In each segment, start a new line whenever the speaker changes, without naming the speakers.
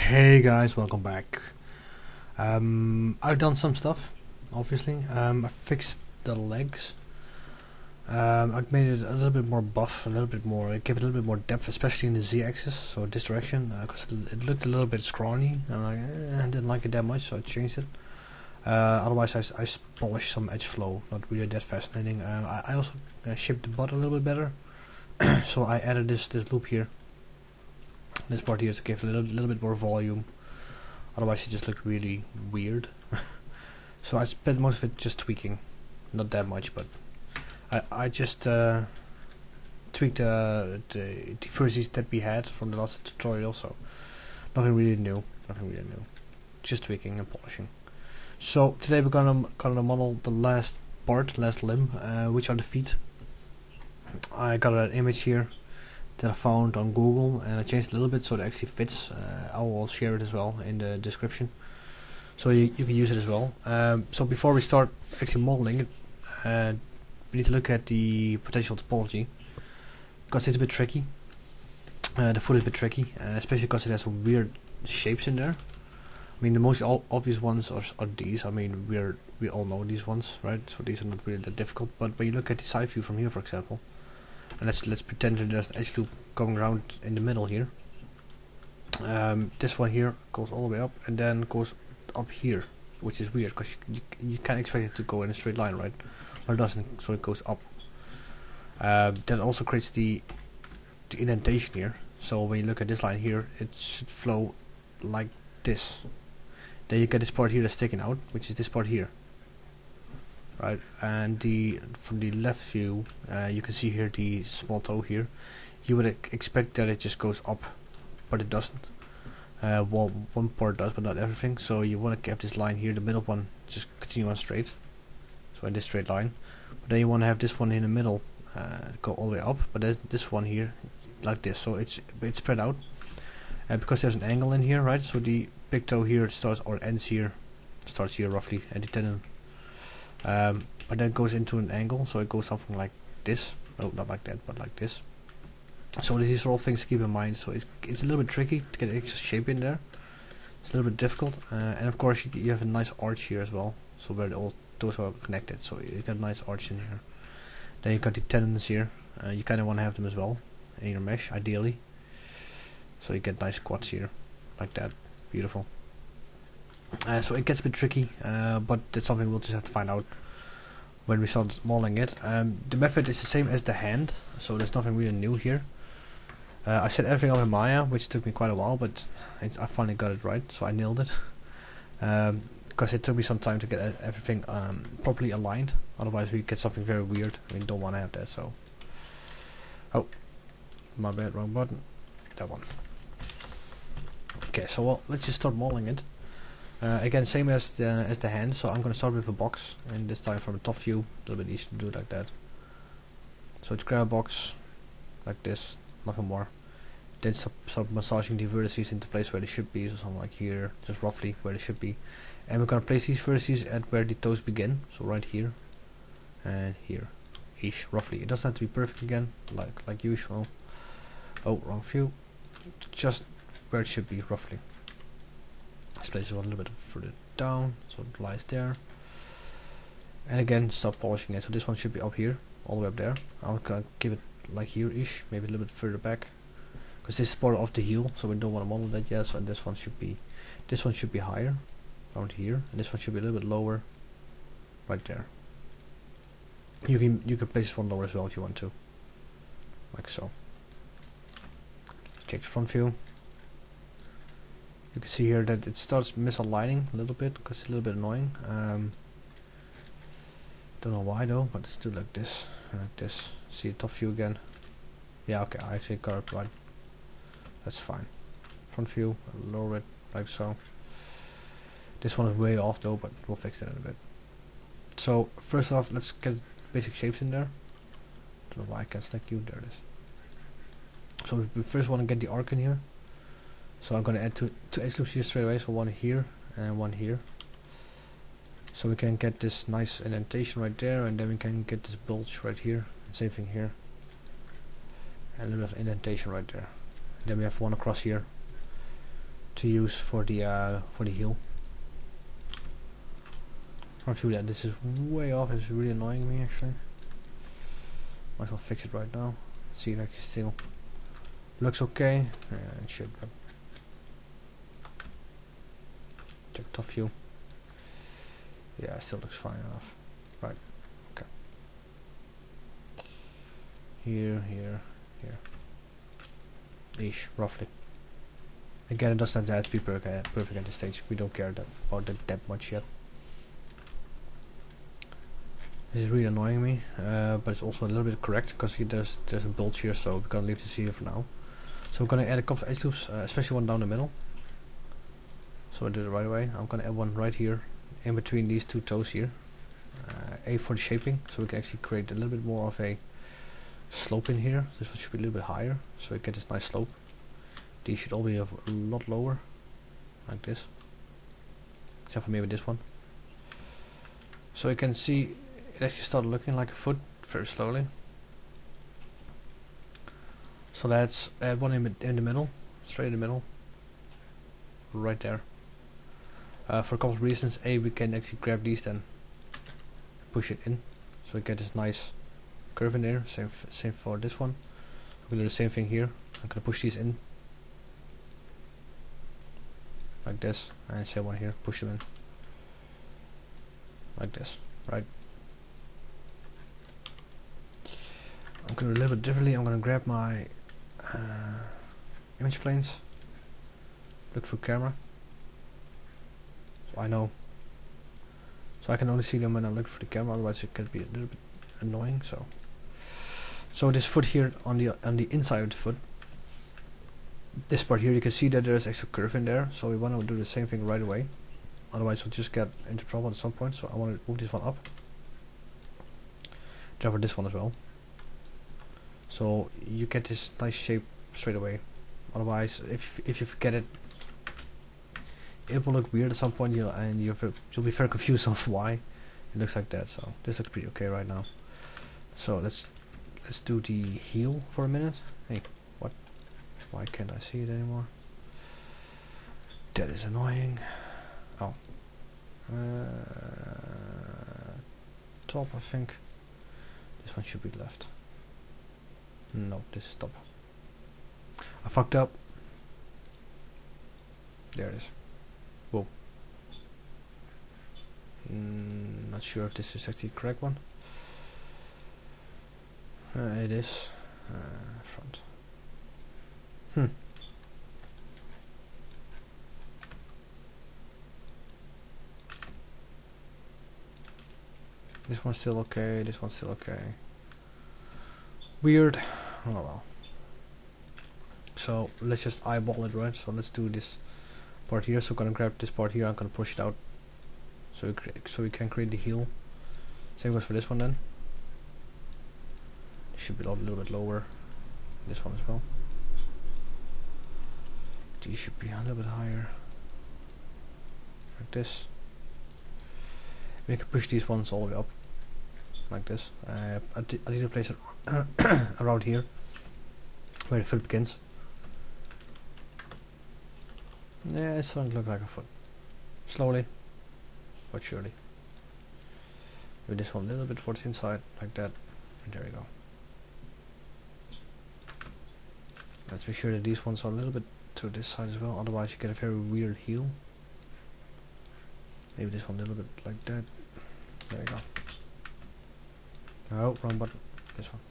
Hey guys, welcome back. I've done some stuff, obviously. I fixed the legs. I've made it a little bit more buff, a little bit more, I gave it a little bit more depth, especially in the Z-axis, so this direction, because it looked a little bit scrawny, and I didn't like it that much, so I changed it. Otherwise, I polished some edge flow, not really that fascinating. I also shaped the butt a little bit better, so I added this loop here, this part here, to give it a little bit more volume. Otherwise it just looked really weird. So I spent most of it just tweaking. Not that much, but I just tweaked the versions that we had from the last tutorial, so nothing really new. Just tweaking and polishing. So today we're gonna model the last limb, which are the feet. I got an image here that I found on Google, and I changed it a little bit so it actually fits. I will share it as well in the description, so you can use it as well. So before we start actually modeling it, we need to look at the potential topology, because it's a bit tricky. The foot is a bit tricky, especially because it has some weird shapes in there. I mean, the most obvious ones are these. I mean, we all know these ones, right? So these are not really that difficult. But when you look at the side view from here, for example, and let's pretend that there's an edge loop going around in the middle here. This one here goes all the way up and then goes up here, which is weird because you can't expect it to go in a straight line, right? Or it doesn't, so it goes up. That also creates the indentation here. So when you look at this line here, it should flow like this. Then you get this part here that's sticking out, which is this part here. Right, and from the left view, you can see here the small toe here. You would expect that it just goes up, but it doesn't. Well, one part does, but not everything. So you want to have this line here, the middle one, just continue on straight. So in this straight line, but then you want to have this one in the middle go all the way up, but then this one here, like this. So it's spread out, and because there's an angle in here, right? So the big toe here starts or ends here, starts here roughly at the tendon. But then it goes into an angle, so it goes something like this. Oh, not like that, but like this. So these are all things to keep in mind. So it's a little bit tricky to get extra shape in there. It's a little bit difficult, and of course you have a nice arch here as well. So where all those are connected, so you got a nice arch in here. Then you got the tendons here. You kind of want to have them as well in your mesh, ideally. So you get nice quads here, like that. Beautiful. So it gets a bit tricky, but that's something we'll just have to find out when we start modeling it. The method is the same as the hand, so there's nothing really new here. I set everything up in Maya, which took me quite a while, but I finally got it right, so I nailed it. Because it took me some time to get everything properly aligned, otherwise we get something very weird. We don't want to have that, so... Oh, my bad, wrong button. That one. Okay, so well, let's just start modeling it. Again, same as the hand, so I'm going to start with a box, and this time from a top view, a little bit easier to do it like that. So it's grab a box, like this, nothing more. Then start massaging the vertices into place where they should be, so something like here, just roughly where they should be. And we're going to place these vertices at where the toes begin, so right here, and here, ish, roughly. It doesn't have to be perfect again, like usual. Oh, wrong view. Just where it should be, roughly. Let's place it a little bit further down, so it lies there. And again, start polishing it. So this one should be up here, all the way up there. I'm gonna give it like here-ish, maybe a little bit further back, because this is part of the heel, so we don't want to model that yet. So this one should be higher, around here, and this one should be a little bit lower, right there. You can place this one lower as well if you want to, like so. Let's check the front view. You can see here that it starts misaligning a little bit because it's a little bit annoying. Don't know why though, but it's still like this and like this. See the top view again. Yeah, okay, I actually got it right. That's fine. Front view, lower it like so. This one is way off though, but we'll fix that in a bit. So first off, let's get basic shapes in there. Don't know why I can't stack you. There it is. So we first want to get the arc in here. So I'm going to add two edge loops here straight away, so one here and one here. So we can get this nice indentation right there, and then we can get this bulge right here, and same thing here. And a little bit of indentation right there. Then we have one across here. to use for the heel. Front view, that this is way off. It's really annoying me actually. Might as well fix it right now. See if I can still looks okay. Yeah, it should. But check top view. Yeah, it still looks fine enough. Right. Okay. Here, here, here. Ish, roughly. Again, it doesn't have to be perfect at this stage. We don't care about that much yet. This is really annoying me, but it's also a little bit correct because there's a bulge here, so we're gonna leave this here for now. So we're gonna add a couple of edge loops, especially one down the middle. So I do it right away. I'm gonna add one right here, in between these two toes here. A for the shaping, so we can actually create a little bit more of a slope in here. This one should be a little bit higher, so we get this nice slope. These should all be a lot lower, like this. Except for maybe this one. So you can see it actually started looking like a foot very slowly. So let's add one in the middle, straight in the middle, right there. For a couple of reasons. A, we can actually grab these then, push it in, so we get this nice curve in there. Same for this one. We're gonna do the same thing here. I'm gonna push these in, like this, and same one here. Push them in, like this, right? I'm gonna do a little bit differently. I'm gonna grab my image planes, look for camera, so I know. So I can only see them when I'm looking for the camera, otherwise it can be a little bit annoying. So this foot here on the inside of the foot, this part here, you can see that there's extra curve in there. So we want to do the same thing right away, otherwise we'll just get into trouble at some point. So I want to move this one up. Therefore this one as well. So you get this nice shape straight away. Otherwise, if you forget it, it will look weird at some point, and you'll be very confused of why it looks like that. So this looks pretty okay right now. So let's do the heel for a minute. Hey, what? Why can't I see it anymore? That is annoying. Oh, top. I think this one should be left. No, this is top. I fucked up. There it is. Whoa. Not sure if this is actually the correct one. It is. Front. This one's still okay. This one's still okay. Weird. Oh well. So let's just eyeball it, right? So let's do this part here. So I'm gonna grab this part here. I'm gonna push it out, so we can create the heel. Same goes for this one then. It should be a little bit lower. This one as well. These should be a little bit higher, like this. We can push these ones all the way up, like this. I need to place it around here, where the foot begins. Yeah, it's starting to look like a foot. Slowly, but surely. With this one a little bit towards the inside, like that. And there we go. Let's make sure that these ones are a little bit to this side as well, otherwise you get a very weird heel. Maybe this one a little bit like that. There we go. Oh, wrong button. This one.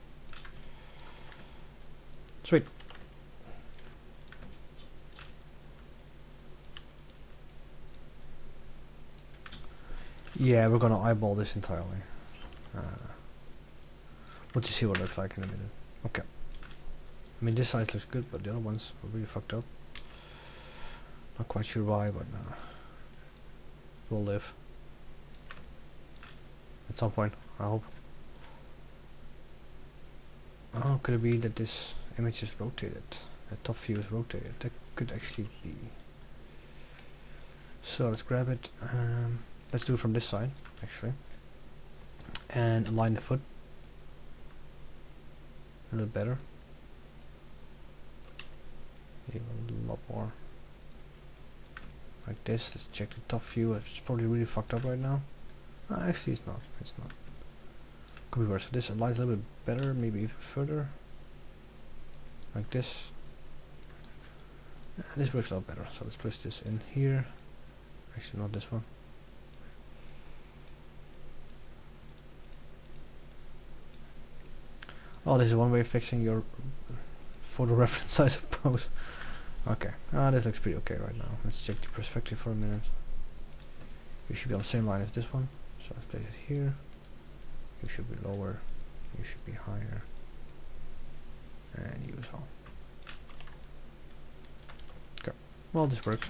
Sweet. Yeah, we're gonna eyeball this entirely. We'll just see what it looks like in a minute. Okay. I mean, this side looks good, but the other ones are really fucked up. Not quite sure why, but we'll live. At some point, I hope. Oh, could it be that this image is rotated? The top view is rotated. That could actually be. So let's grab it. Let's do it from this side, actually. And align the foot a little better. Even a lot more. like this. Let's check the top view. It's probably really fucked up right now. Actually, it's not. It's not. Could be worse. So this aligns a little bit better, maybe even further, like this. This works a lot better. So let's place this in here. Actually, not this one. Oh, this is one way of fixing your photo reference, I suppose. Okay, this looks pretty okay right now. Let's check the perspective for a minute. You should be on the same line as this one. So let's place it here. You should be lower. You should be higher. And you as well. Okay, well this works.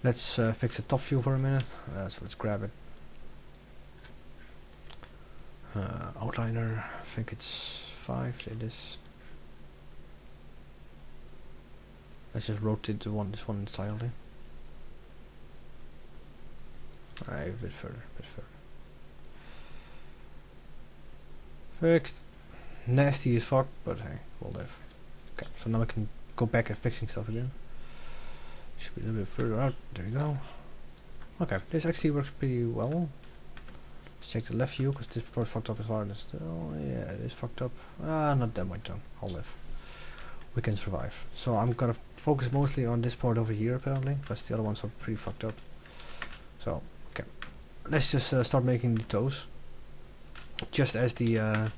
Let's fix the top view for a minute. So let's grab it. Outliner, I think it's 5. It is. Let's just rotate this one entirely. A bit further, Fixed. Nasty as fuck, but hey, we'll live. Okay, so now we can go back and fixing stuff again. Should be a little bit further out. There we go. Okay, this actually works pretty well. Let's check the left view, because this is probably fucked up as far as still. Yeah, it is fucked up. Not that much though. I'll live. We can survive. So I'm gonna focus mostly on this part over here apparently, because the other ones are pretty fucked up. So, okay. Let's just start making the toes. Just as the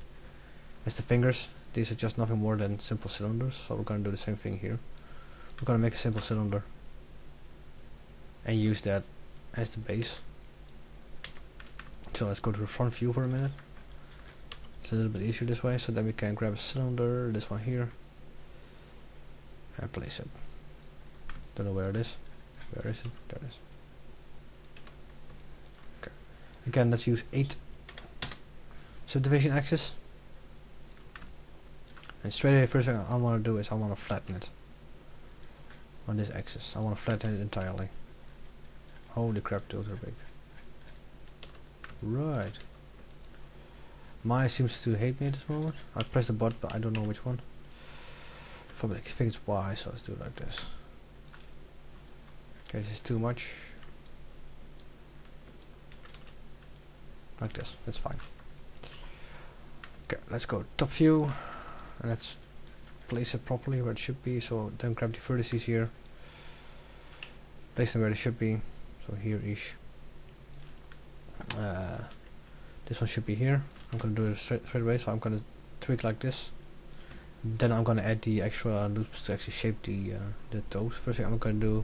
fingers. These are just nothing more than simple cylinders, so we're gonna do the same thing here. We're gonna make a simple cylinder and use that as the base. So let's go to the front view for a minute. It's a little bit easier this way, so then we can grab a cylinder, this one here, and place it. Don't know where it is. Where is it? There it is. Okay. Again, let's use 8 subdivision axes. And straight away, first thing I want to do is I want to flatten it on this axis. I want to flatten it entirely. Holy crap, those are big. Right. Maya seems to hate me at this moment. I press the button, but I don't know which one. Probably I think it's Y, so let's do it like this. Okay, this is too much. Like this, that's fine. Okay, let's go top view. And let's place it properly where it should be. So then grab the vertices here. Place them where they should be. So here-ish. This one should be here. I'm gonna do it straight away, so I'm gonna tweak like this. Then I'm gonna add the extra loops to actually shape the toes. First thing I'm gonna do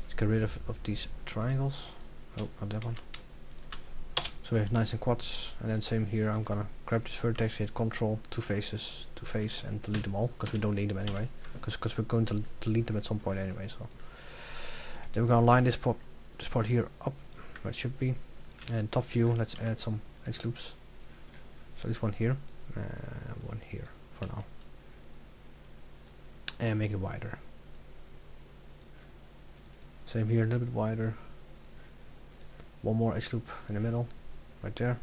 is get rid of these triangles. Oh, not that one. So we have nice and quads, and then same here. I'm gonna grab this vertex, hit Control, two faces, two face, and delete them all because we don't need them anyway. Because we're going to delete them at some point anyway. So then we're gonna line this part here up where it should be. And top view, let's add some edge loops. So this one here, and one here for now, and make it wider. Same here, a little bit wider. One more edge loop in the middle, right there,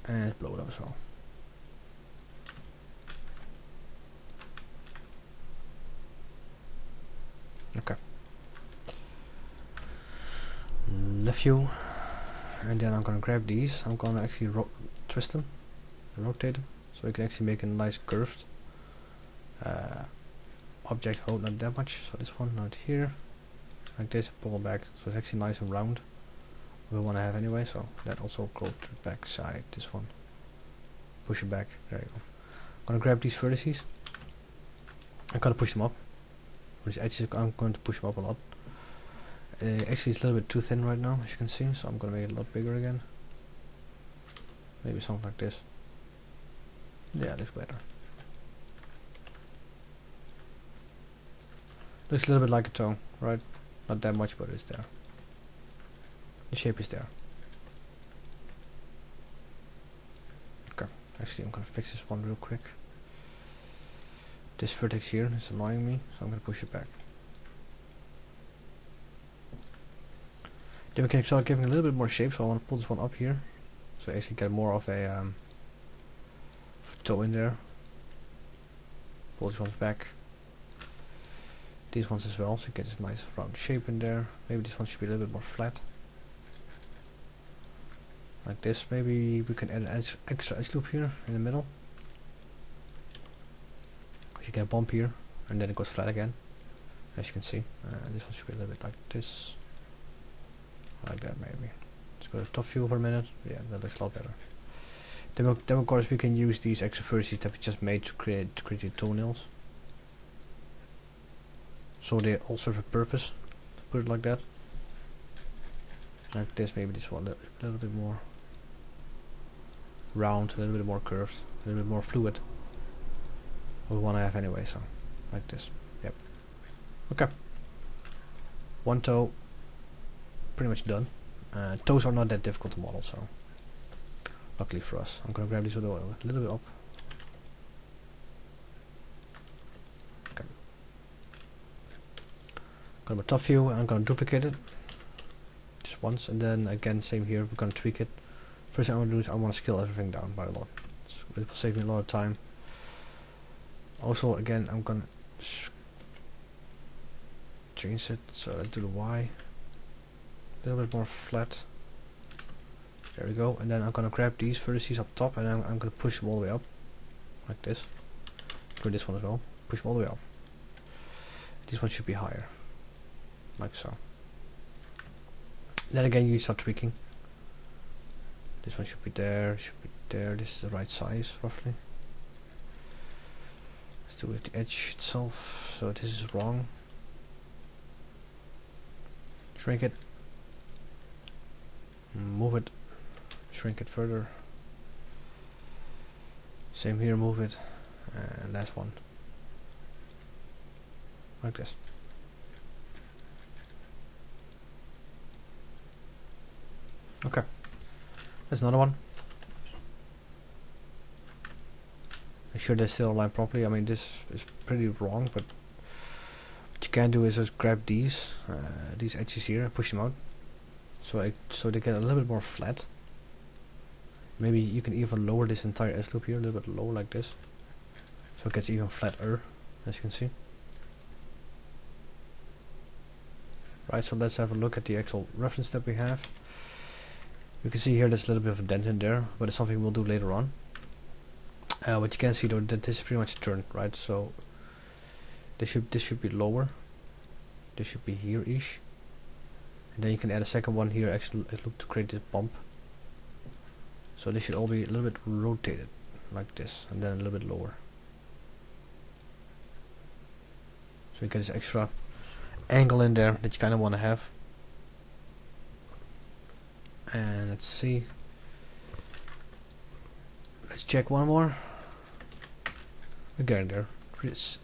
and blow it up as well. Okay. Left view. And then I'm gonna grab these. I'm gonna actually twist them and rotate them, so we can actually make a nice curved object. Oh, not that much. So this one, not here, like this. Pull it back, so it's actually nice and round. We want to have anyway. So that also go to the back side. This one, push it back. There you go. I'm gonna grab these vertices. I'm gonna push them up. With these edges, I'm going to push them up a lot. Actually, it's a little bit too thin right now, as you can see, so I'm gonna make it a lot bigger again. Maybe something like this. Yeah, looks better. Looks a little bit like a toe, right? Not that much, but it's there. The shape is there. Okay, actually, I'm gonna fix this one real quick. This vertex here is annoying me, so I'm gonna push it back. Then we can start giving a little bit more shape, so I want to pull this one up here. So I actually get more of a toe in there. Pull this one back. these ones as well, so you get this nice round shape in there. Maybe this one should be a little bit more flat, like this. Maybe we can add an extra edge loop here in the middle. You get a bump here, and then it goes flat again, as you can see. This one should be a little bit like this, like that maybe. Let's go to top view for a minute. Yeah, that looks a lot better. Then of course we can use these extra vertices that we just made to create the toenails. So they all serve a purpose. Put it like that. Like this, maybe this one a little bit more round, a little bit more curved, a little bit more fluid. What we want to have anyway, so like this. Yep. Okay. One toe, pretty much done. Toes are not that difficult to model, so luckily for us. I'm gonna grab these a little bit up. Okay. Got my top view, and I'm gonna duplicate it just once, and then again same here. We're gonna tweak it. First thing I'm gonna do is I want to scale everything down by a lot. It will save me a lot of time. Also, again, I'm gonna change it. So let's do the Y. A little bit more flat. There we go. And then I'm gonna grab these vertices up top, and I'm gonna push them all the way up, like this. For this one as well, push them all the way up. This one should be higher, like so. Then again, you start tweaking. This one should be there. Should be there. This is the right size, roughly. Let's do it with the edge itself. So this is wrong. Shrink it. Move it. Shrink it further. Same here, move it. And last one. Like this. Okay. That's another one. Make sure they're still aligned properly. I mean, this is pretty wrong, but what you can do is just grab these edges here and push them out, so they get a little bit more flat. Maybe you can even lower this entire S loop here a little bit low, like this, so it gets even flatter, as you can see. Right, so let's have a look at the actual reference that we have. You can see here there's a little bit of a dent in there, but it's something we'll do later on. What you can see though, that this is pretty much turned, right? So this should be lower. This should be here-ish, and then you can add a second one here. Actually, look to create this bump. So this should all be a little bit rotated, like this, and then a little bit lower. So you get this extra angle in there that you kind of want to have. And let's see. Let's check one more. We're getting there. It's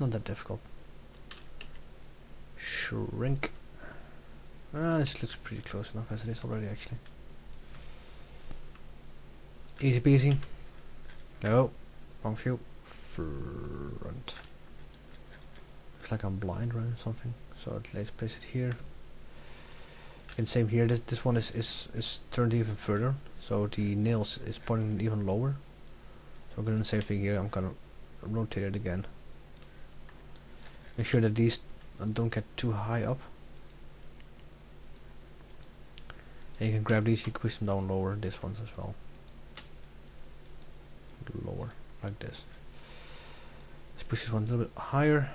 not that difficult. Shrink. This looks pretty close enough as it is already, actually. Easy peasy. No, wrong view. Front. Looks like I'm blind, right, or something. So let's place it here. And same here. This one is turned even further, so the nails is pointing even lower. So I'm gonna do the same thing here. I'm gonna rotate it again. Make sure that these don't get too high up. And you can grab these. You can push them down lower. This ones as well. Lower, like this. Let's push this one a little bit higher.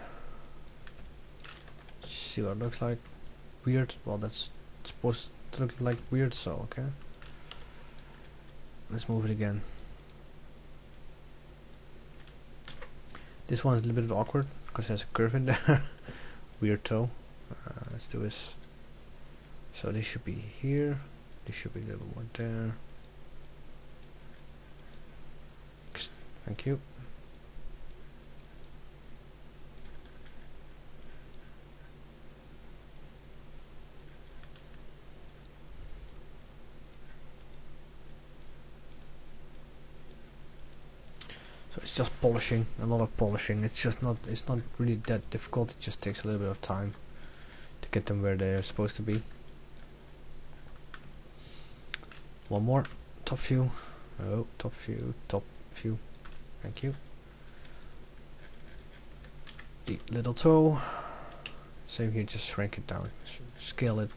See what it looks like. Weird. Well, that's supposed to look like weird, so okay. Let's move it again. This one is a little bit awkward because there's a curve in there. Weird toe. Let's do this. So this should be here. This should be a little more there. Thank you. So it's just polishing, a lot of polishing. It's not really that difficult. It just takes a little bit of time to get them where they're supposed to be. One more. Top view. Oh, top view, top view. Thank you. The little toe. Same here, just shrink it down, scale it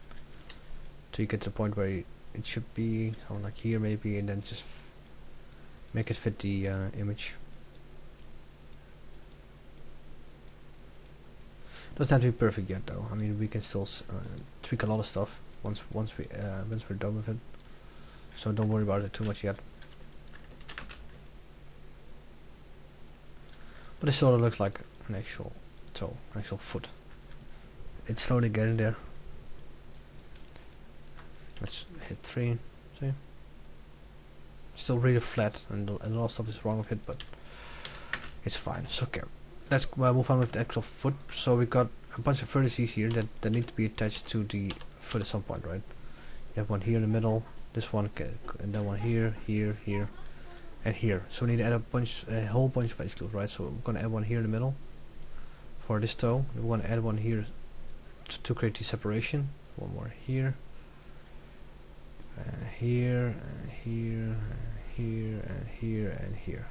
till you get to the point where it should be, something like here maybe, and then just make it fit the image. Doesn't have to be perfect yet though. I mean, we can still tweak a lot of stuff once we're done with it. So don't worry about it too much yet. But it sort of looks like an actual toe, an actual foot. It's slowly getting there. Let's hit 3. See? Still really flat, and a lot of stuff is wrong with it, but it's fine. It's okay. Let's move on with the actual foot. So we got a bunch of vertices here that need to be attached to the foot at some point, right? You have one here in the middle, this one, and then one here, here, here, and here. So we need to add a whole bunch of edge loops, right? So we're gonna add one here in the middle for this toe. We're gonna add one here to create the separation. One more here, here, and here, and here, and here, and here.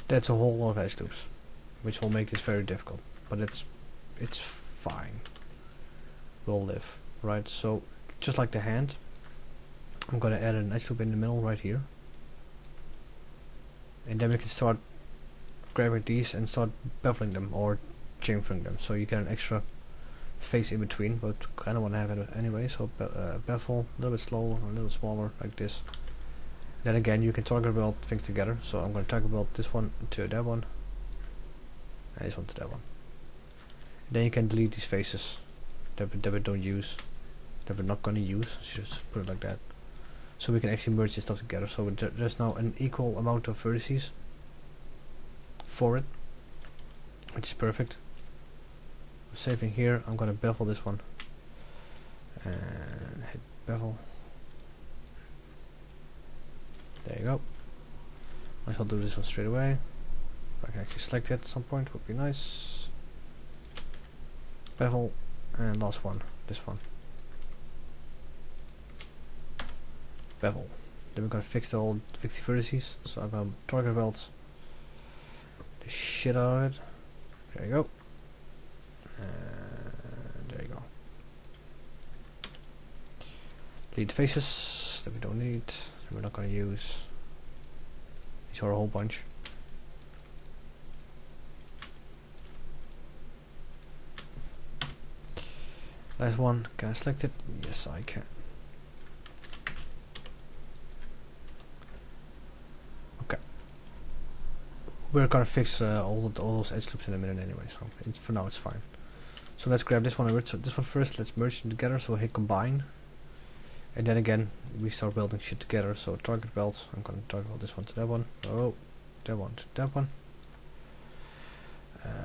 That's a whole lot of edge loops, which will make this very difficult, but it's fine. We'll live, right? So just like the hand, I'm gonna add an edge loop in the middle right here, and then we can start grabbing these and start beveling them or chamfering them, so you get an extra face in between, but kind of want to have it anyway. So bevel a little bit slower, a little smaller, like this. Then again, you can target weld things together. So I'm going to target weld this one to that one, and this one to that one. Then you can delete these faces that we don't use, that we're not going to use. Just put it like that. So we can actually merge this stuff together. So there's now an equal amount of vertices for it, which is perfect. Saving here, I'm going to bevel this one and hit bevel. There you go. Might as well do this one straight away. If I can actually select it at some point, would be nice. Bevel, and last one, this one. Bevel. Then we're gonna fix the vertices. So I'm gonna target weld the shit out of it. There you go. And there you go. Delete the faces that we don't need. We're not going to use. These are a whole bunch. Last one. Can I select it? Yes, I can. Okay. We're going to fix all those edge loops in a minute anyway, so for now it's fine. So let's grab this one and this one first. Let's merge them together. So hit combine. And then again, we start welding shit together. So target weld, I'm going to target weld this one to that one. Oh, that one to that one.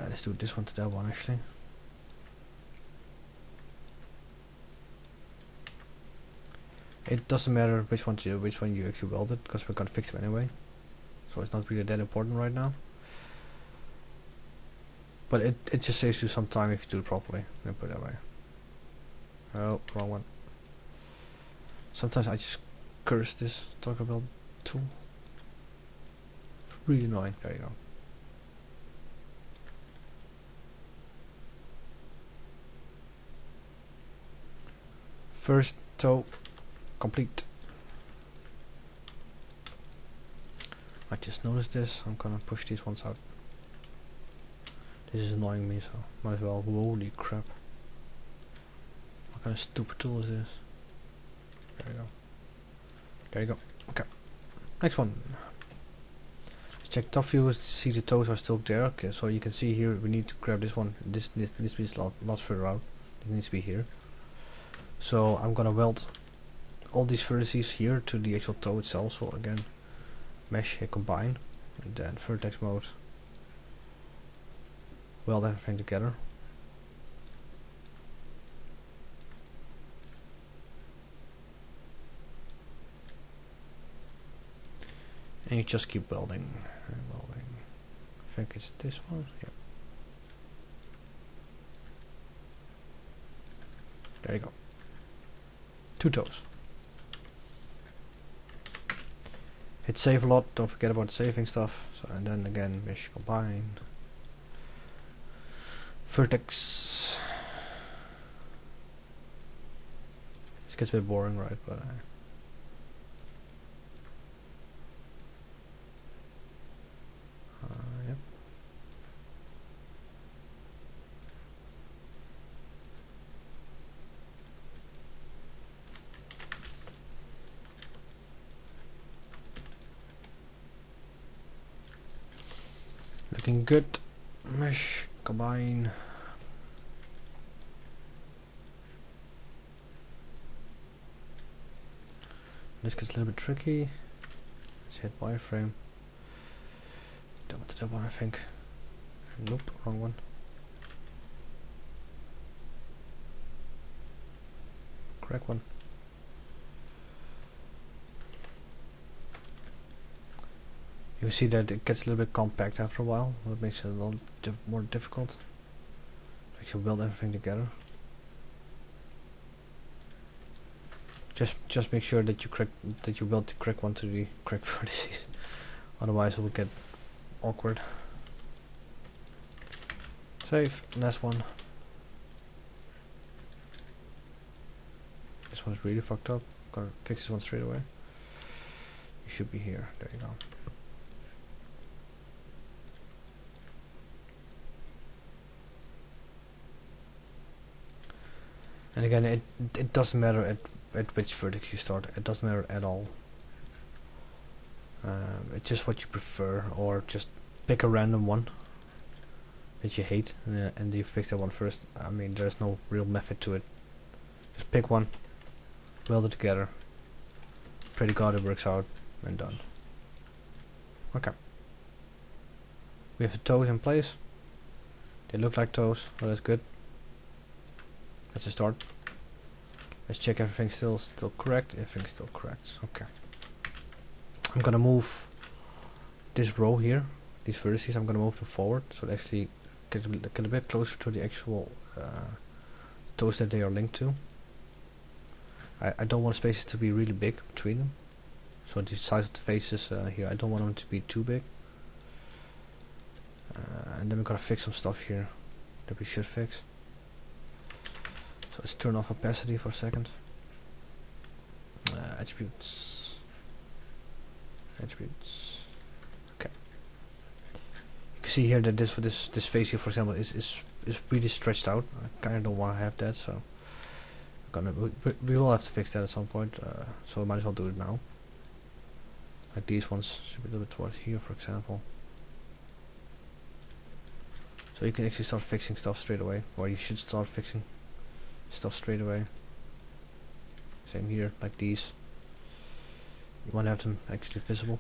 Let's do this one to that one actually. It doesn't matter which one you actually welded, because we're going to fix them anyway. So it's not really that important right now. But it just saves you some time if you do it properly. Let me put it that way. Oh, wrong one. Sometimes I just curse this Target Weld tool. Really annoying. There you go. First toe complete. I just noticed this. I'm gonna push these ones out. This is annoying me, so might as well. Holy crap. What kind of stupid tool is this? There you go. There you go. Okay. Next one. Let's check top view to see the toes are still there. Okay, so you can see here we need to grab this one. This needs to be a lot further out. It needs to be here. So I'm gonna weld all these vertices here to the actual toe itself. So again, mesh here, combine, and then vertex mode. Weld everything together. And you just keep welding and welding. I think it's this one. Yeah. There you go. 2 toes. Hit save a lot. Don't forget about saving stuff. So and then again, mesh combine. Vertex. This gets a bit boring, right? But yep. Looking good. Mesh, combine. This gets a little bit tricky. Let's hit wireframe. Don't want that one, I think. Nope, wrong one. Correct one. You see that it gets a little bit compact after a while, what makes it a little more difficult. Actually weld everything together. Just make sure that you weld the correct one to the correct vertices. Otherwise it will get awkward. Save, last one. This one's really fucked up. Gotta fix this one straight away. You should be here. There you go. And again, it doesn't matter at which vertex you start. It doesn't matter at all. It's just what you prefer, or just pick a random one that you hate, and you fix that one first. I mean, there's no real method to it. Just pick one, weld it together, pray to God it works out, and done. Okay. We have the toes in place. They look like toes, so that's good. That's a start. Let's check everything's still correct. Everything's still correct. Okay. I'm gonna move this row here, these vertices. I'm gonna move them forward so they actually get a bit closer to the actual toes that they are linked to. I don't want spaces to be really big between them. So the size of the faces here, I don't want them to be too big. And then we're gonna fix some stuff here that we should fix. So let's turn off opacity for a second. Attributes. Attributes. Okay. You can see here that this face here, for example, is really stretched out. I kind of don't want to have that, so we will have to fix that at some point. So we might as well do it now. Like these ones should be a little bit towards here, for example. So you can actually start fixing stuff straight away, or you should start fixing stuff straight away. Same here, like these. You want to have them actually visible.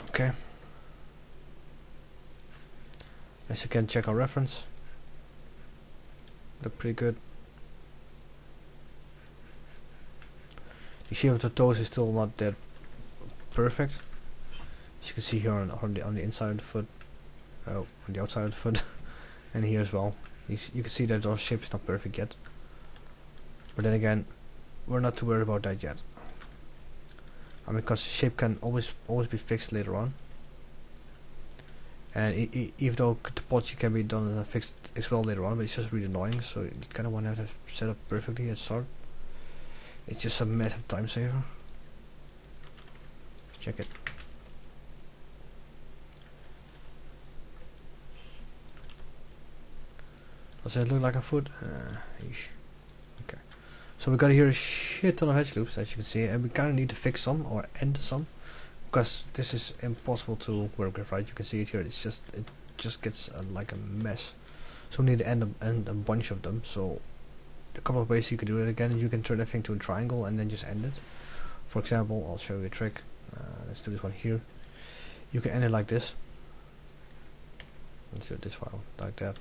Okay. Let's again check our reference. Look pretty good. The shape of the toes is still not that perfect. As you can see here on the inside of the foot, on the outside of the foot, and here as well. You can see that our shape is not perfect yet. But then again, we're not too worried about that yet. I mean, because the shape can always be fixed later on. And even though the topology can be done and fixed as well later on, but it's just really annoying. So you kind of want to have it set up perfectly at start. It's just a massive time saver. Let's check it. Does it look like a foot? Okay. So we got here a shit ton of edge loops, as you can see, and we kind of need to fix some or end some, because this is impossible to work with, right? You can see it here. It just gets like a mess. So we need to end a bunch of them. So a couple of ways you can do it again. You can turn everything to a triangle and then just end it. For example, I'll show you a trick. Let's do this one here. You can end it like this. Let's do this file like that.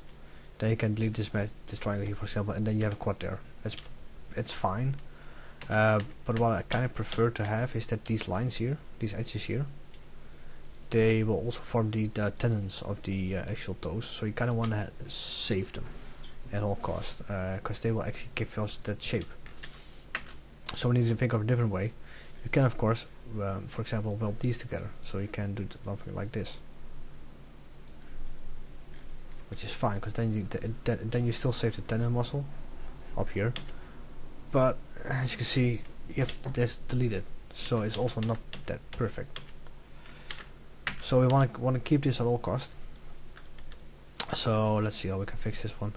Then you can delete this triangle here, for example, and then you have a quad there. It's fine. But what I kind of prefer to have is that these lines here, these edges here, they will also form the tendons of the actual toes. So you kind of want to save them at all costs, because they will actually give us that shape. So we need to think of a different way. You can, of course, for example, weld these together. So you can do something like this, which is fine because then you still save the tendon muscle up here. But as you can see, you have to delete it. So it's also not that perfect. So we want to keep this at all costs. So let's see how we can fix this one.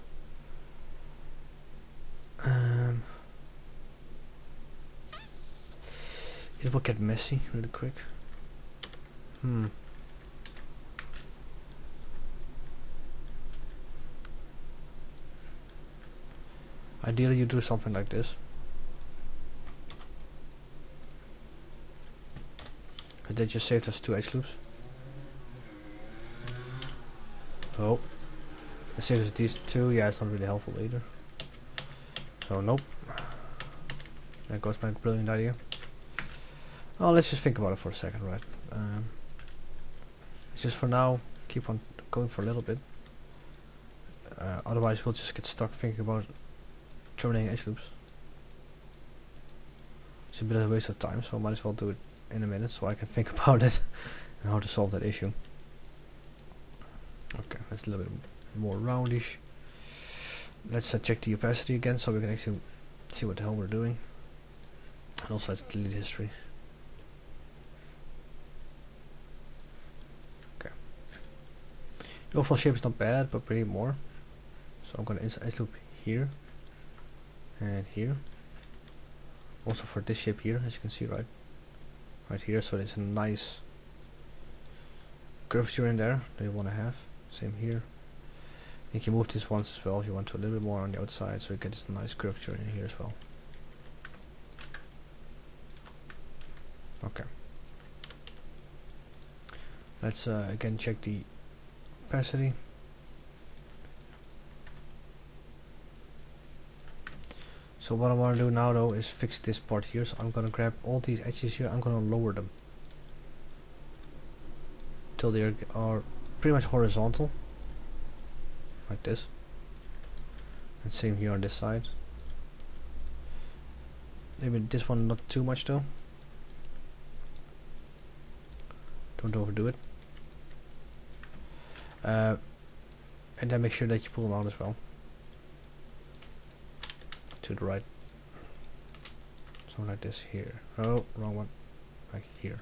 It will get messy really quick. Ideally you do something like this. But that just saved us 2 edge loops. Oh. It saves us these 2, yeah, it's not really helpful either. So nope. There goes my brilliant idea. Oh, let's just think about it for a second, right? Let's just for now keep on going for a little bit. Otherwise we'll just get stuck thinking about terminating edge loops. It's a bit of a waste of time, so I might as well do it in a minute so I can think about it and how to solve that issue. Okay, that's a little bit more roundish. Let's check the opacity again so we can actually see what the hell we're doing. And also let's delete history. Okay. The overall shape is not bad, but we need more. So I'm gonna edge loop here and here. Also for this shape here, as you can see, right here, so there's a nice curvature in there that you want to have. Same here. You can move this once as well if you want to, a little bit more on the outside, so you get this nice curvature in here as well. Okay. Let's again check the opacity. So what I want to do now though is fix this part here. So I'm gonna grab all these edges here, I'm gonna lower them till they are pretty much horizontal, like this. And same here on this side. Maybe this one not too much though. Don't overdo it. And then make sure that you pull them out as well. To the right. Something like this here. Oh, wrong one. Like here.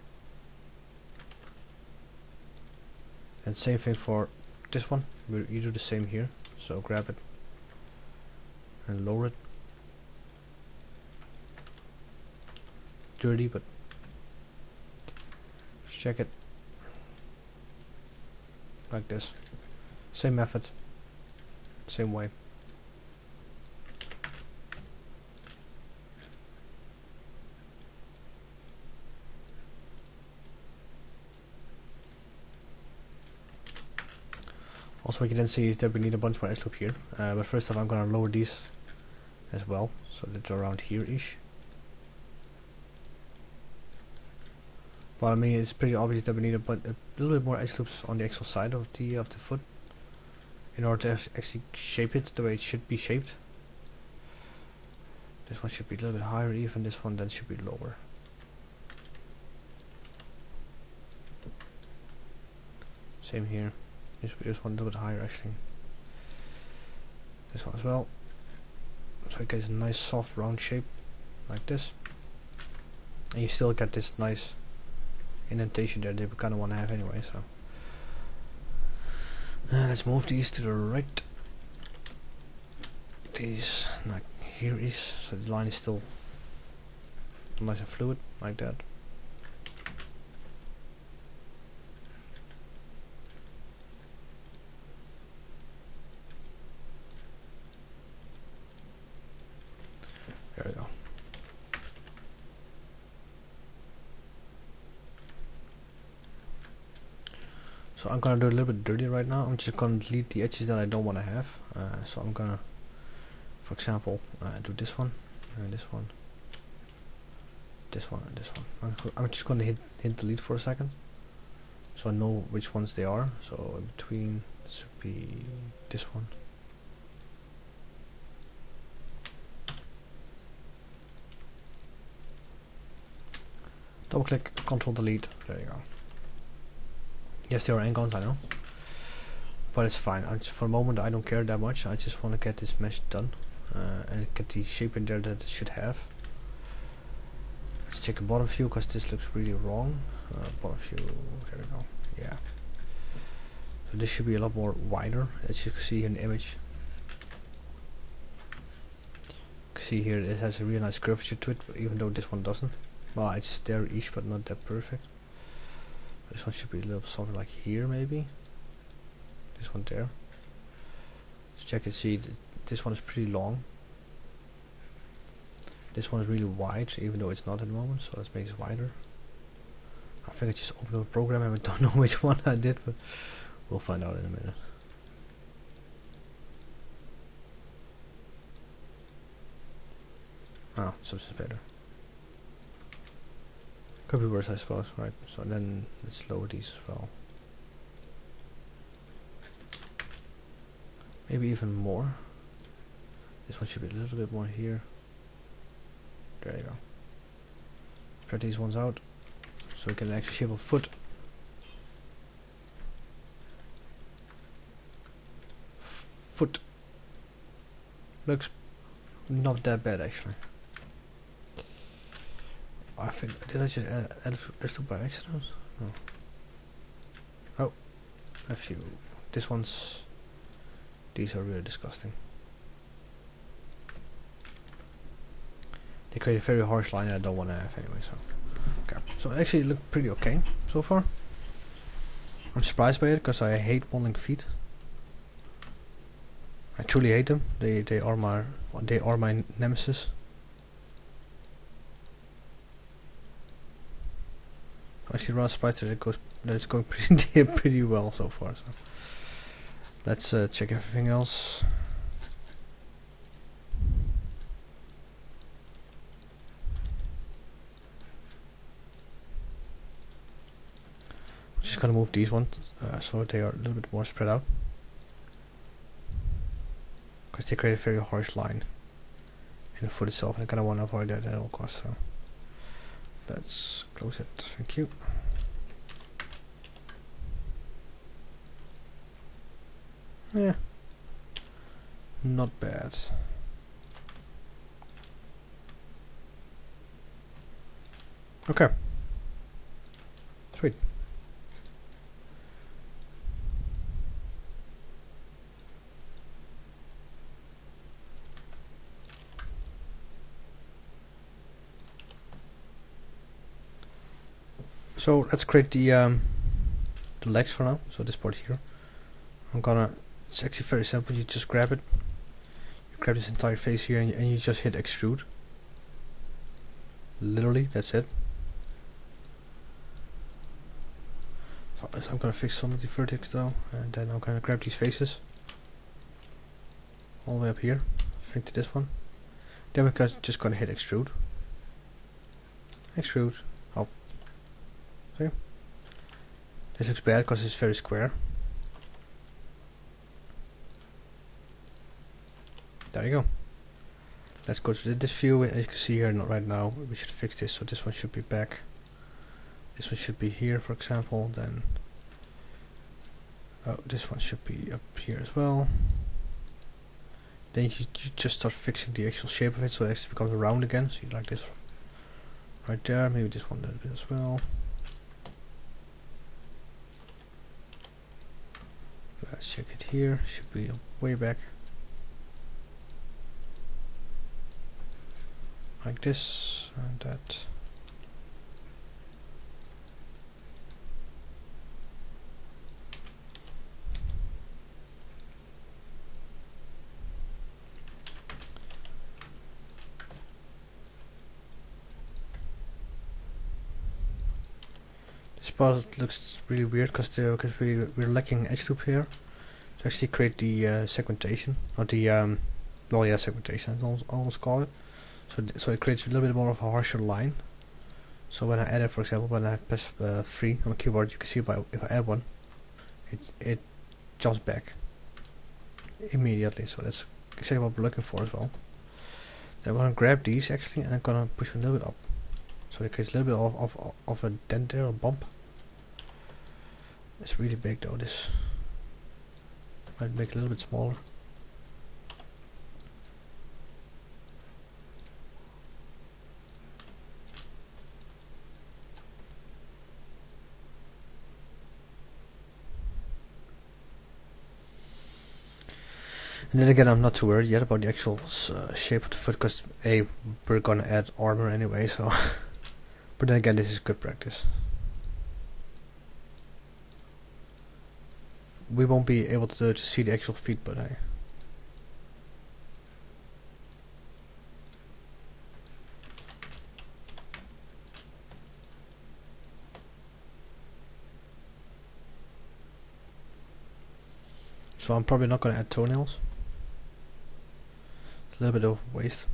And same thing for this one. You do the same here. So grab it and lower it. Dirty, but let's check it. Like this. Same method. Same way. Also, what you can then see is that we need a bunch more edge loop here. But first off, I'm gonna lower these as well, so that they're around here-ish. But I mean, it's pretty obvious that we need a little bit more edge loops on the actual side of the foot in order to actually shape it the way it should be shaped. This one should be a little bit higher, even this one then should be lower. Same here. This one a little bit higher actually. This one as well. So it gets a nice soft round shape like this. And you still get this nice indentation there that we kind of want to have anyway. So let's move these to the right. These like here is, so the line is still nice and fluid like that. There we go. So I'm gonna do a little bit dirty right now. I'm just gonna delete the edges that I don't want to have. So I'm gonna, for example, do this one, and this one, this one, and this one. I'm just gonna hit delete for a second, so I know which ones they are. So in between should be this one. Double click, Control Delete. There you go. Yes, there are icons, I know, but it's fine. For the moment, I don't care that much. I just want to get this mesh done and get the shape in there that it should have. Let's check the bottom view because this looks really wrong. Bottom view, there we go. Yeah. So this should be a lot more wider, as you can see in the image. You can see here it has a really nice curvature to it, even though this one doesn't. Well, it's there-ish, but not that perfect. This one should be a little something like here, maybe. This one there. Let's check and see. This one is pretty long. This one is really wide, even though it's not at the moment, so let's make it wider. I think I just opened up a program and I don't know which one I did, but we'll find out in a minute. Ah, something's better. Could be worse, I suppose. Right, so then let's lower these as well. Maybe even more. This one should be a little bit more here. There you go. Spread these ones out so we can actually shape a foot. Foot looks not that bad actually. I think, did I just add F2 by accident? No. Oh, a few. These are really disgusting. They create a very harsh line that I don't want to have anyway, so. Okay, so actually it looked pretty okay so far. I'm surprised by it because I hate modeling feet. I truly hate them. They are my nemesis. I'm actually rather surprised that it's going pretty well so far. So let's check everything else. Just gonna move these ones so they are a little bit more spread out, because they create a very harsh line in the foot itself, and I kinda wanna avoid that at all costs. So let's close it. Thank you. Yeah, not bad. Okay, sweet. So let's create the legs for now. So this part here, it's actually very simple. You just grab it, you grab this entire face here, and you just hit extrude. Literally, that's it. So I'm gonna fix some of the vertex though, and then I'm gonna grab these faces all the way up here, think to this one. Then we're just gonna hit extrude. Extrude. Up. See? This looks bad because it's very square. There you go. Let's go to this view. As you can see here, not right now. We should fix this. So this one should be back. This one should be here, for example. Then this one should be up here as well. Then you just start fixing the actual shape of it, so it actually becomes round again. So you like this right there. Maybe this one a little bit as well. Let's check it here. Should be way back. Like this and that. This part looks really weird because we're lacking edge loop here to actually create the segmentation, or the well, yeah, segmentation. I almost call it. So it creates a little bit more of a harsher line. So when I add it, for example, when I press 3 on the keyboard, you can see if I add one, it jumps back immediately. So that's exactly what we're looking for as well. Then I'm gonna grab these actually, and I'm gonna push them a little bit up. So it creates a little bit of a dent there, a bump. It's really big though, this might make it a little bit smaller. And then again, I'm not too worried yet about the actual shape of the foot, because A, we're gonna add armor anyway, so but then again, this is good practice. We won't be able to see the actual feet, but hey. So I'm probably not gonna add toenails. A little bit of waste.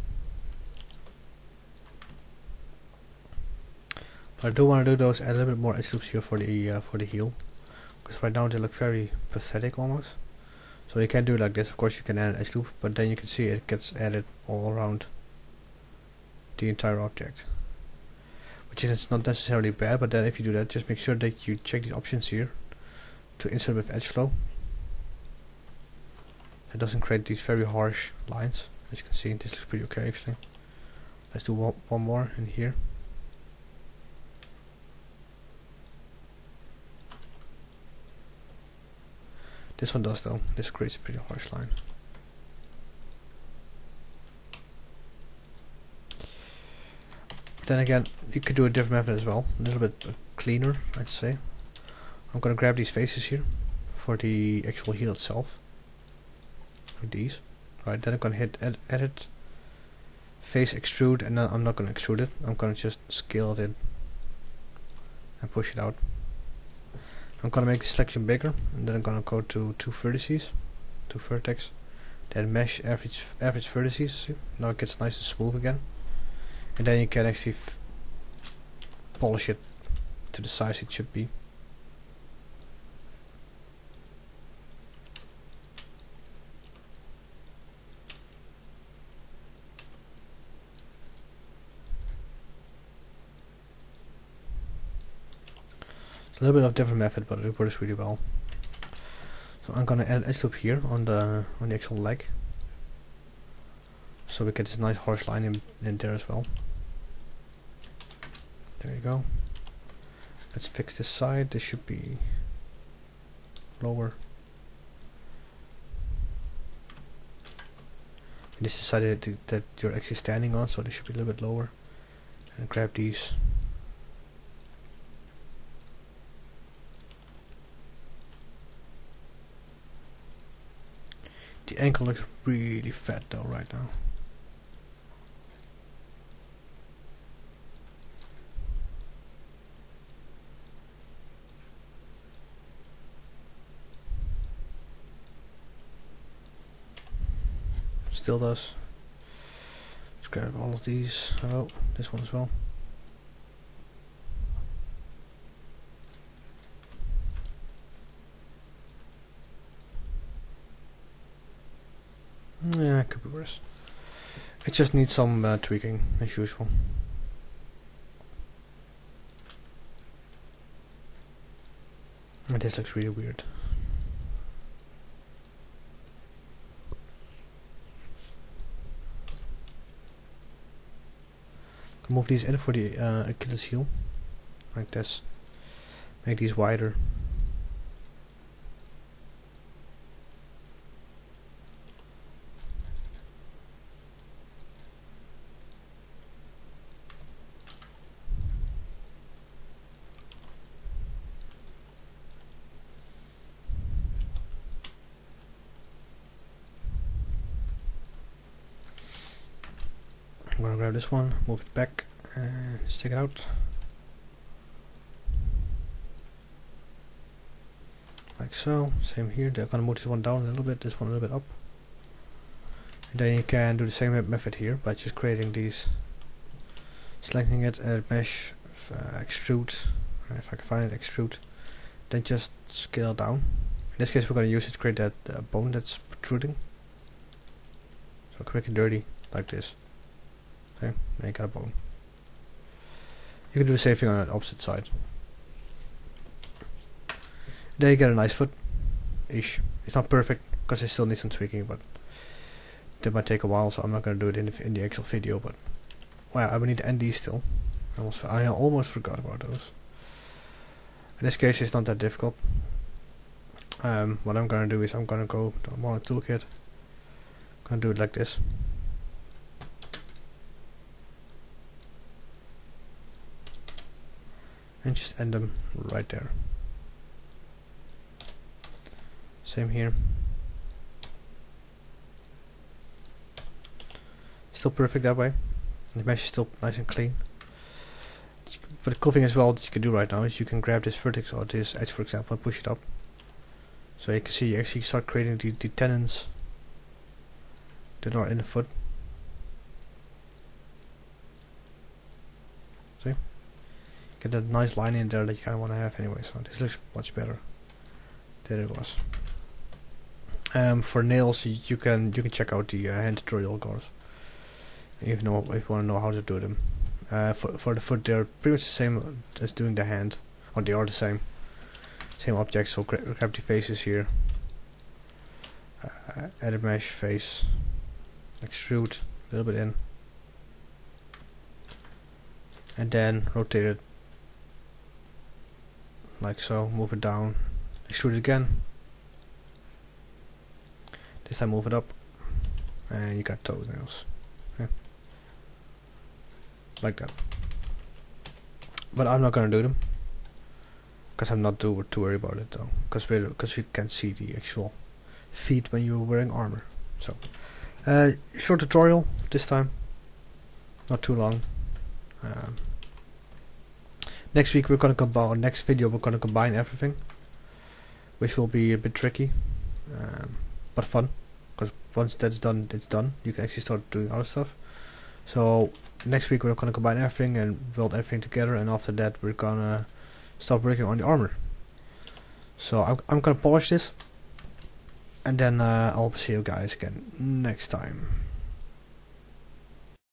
But I do want to do those, add a little bit more edge loops here for the heel, because right now they look very pathetic almost. So you can do it like this. Of course you can add an edge loop, but then you can see it gets added all around the entire object, which is not necessarily bad. But then if you do that, just make sure that you check these options here to insert with edge flow. It doesn't create these very harsh lines. As you can see, this looks pretty okay actually. Let's do one more in here. This one does though. This creates a pretty harsh line. But then again, you could do a different method as well. A little bit cleaner, I'd say. I'm gonna grab these faces here for the actual heel itself. With these. Right, then I'm gonna hit edit, face extrude, and then I'm not gonna extrude it. I'm gonna just scale it in and push it out. I'm gonna make the selection bigger, and then I'm gonna go to two vertices, two vertex, then mesh average vertices. See? Now it gets nice and smooth again, and then you can actually polish it to the size it should be. A little bit of different method, but it works really well. So I'm gonna add an edge loop here on the actual leg, so we get this nice harsh line in there as well. There you go. Let's fix this side. This should be lower. And this is the side that you're actually standing on, so this should be a little bit lower. And grab these. The ankle looks really fat though right now. Still does. Let's grab all of these. Oh, this one as well. Yeah, it could be worse. It just needs some tweaking, as usual. And this looks really weird. Move these in for the Achilles heel, like this. Make these wider. I'm gonna grab this one, move it back, and stick it out. Like so. Same here. They're gonna move this one down a little bit, this one a little bit up. And then you can do the same method here by just creating these, selecting it, edit mesh, extrude, if I can find it, extrude. Then just scale down. In this case, we're gonna use it to create that bone that's protruding. So quick and dirty, like this. Okay, now you got a bone. You can do the same thing on the opposite side. There you get a nice foot-ish. It's not perfect because it still needs some tweaking, but that might take a while, so I'm not going to do it in the actual video. But well, I will need to end these still. I almost forgot about those. In this case, it's not that difficult. What I'm going to do is I'm going to go to my toolkit. I'm going to do it like this. And just end them right there. Same here. Still perfect that way. The mesh is still nice and clean. But the cool thing as well that you can do right now is you can grab this vertex or this edge, for example, and push it up. So you can see you actually start creating the tendons that are in the foot. See? Get that nice line in there that you kind of want to have anyway, so this looks much better than it was. For nails, you can check out the hand tutorial, of course, if you want to know how to do them. For the foot, they're pretty much the same as doing the hand, or they are the same objects. So grab the faces here, add a mesh face, extrude a little bit in, and then rotate it like so. Move it down, extrude it again. This time move it up, and you got toenails. Okay. Like that. But I'm not gonna do them because I'm not too worried about it though, because you can see the actual feet when you're wearing armor. So short tutorial this time, not too long. Next week we're gonna combine. Next video we're gonna combine everything, which will be a bit tricky, but fun. Because once that's done, it's done. You can actually start doing other stuff. So next week we're gonna combine everything and build everything together, and after that we're gonna start working on the armor. So I'm gonna polish this, and then I'll see you guys again next time.